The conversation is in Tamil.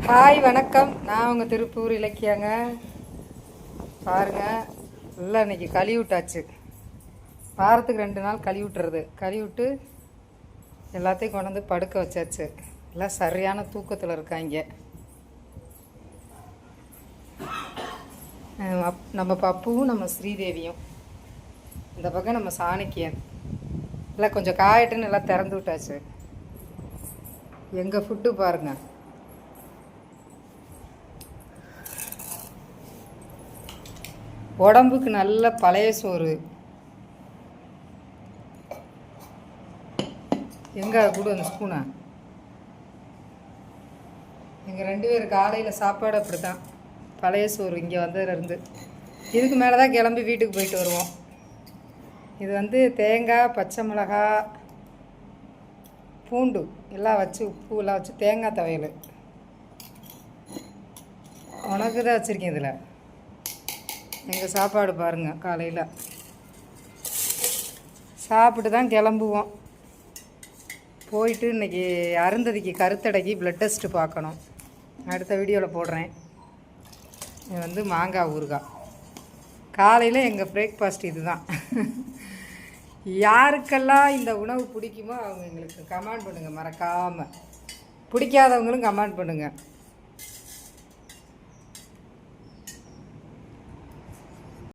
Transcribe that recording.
ஹாய் வணக்கம். நான் உங்கள் திருப்பூர் இலக்கியாங்க. பாருங்கள், எல்லாம் இன்றைக்கி கழுவி விட்டாச்சு. வாரத்துக்கு 2 நாள் கழுவி விட்டுறது. கழுவி விட்டு எல்லாத்தையும் கொண்டு வந்து படுக்க வச்சாச்சு. எல்லாம் சரியான தூக்கத்தில் இருக்காங்க. நம்ம பப்புவும் நம்ம ஸ்ரீதேவியும், இந்த பக்கம் நம்ம சாணக்கியன். எல்லாம் கொஞ்சம் காயட்டுன்னு எல்லாம் திறந்து விட்டாச்சு. எங்கள் ஃபுட்டு பாருங்கள், உடம்புக்கு நல்ல பழைய சோறு. எங்கே கூட அந்த ஸ்பூனா? எங்கள் 2 பேர் காலையில் சாப்பாடு அப்படி தான், பழைய சோறு. இங்கே வந்ததுலேருந்து இதுக்கு மேலே தான் கிளம்பி வீட்டுக்கு போயிட்டு வருவோம். இது தேங்காய், பச்சை மிளகா, பூண்டு எல்லாம் வச்சு, உப்பு எல்லாம் வச்சு தேங்காய் துவையல். உனக்கு தான் வச்சுருக்கேன் இதில். எங்கள் சாப்பாடு பாருங்கள், காலையில் சாப்பிட்டு தான் கிளம்புவோம். போயிட்டு இன்றைக்கி அருந்ததிக்கு கருத்தடைக்கு ப்ளட் டெஸ்ட்டு பார்க்கணும். அடுத்த வீடியோவில் போடுறேன். இது மாங்காய் ஊறுகாய். காலையில் எங்கள் பிரேக்ஃபாஸ்ட் இது தான். யாருக்கெல்லாம் இந்த உணவு பிடிக்குமோ அவங்க எங்களுக்கு கமெண்ட் பண்ணுங்கள், மறக்காமல். பிடிக்காதவங்களும் கமெண்ட் பண்ணுங்கள்.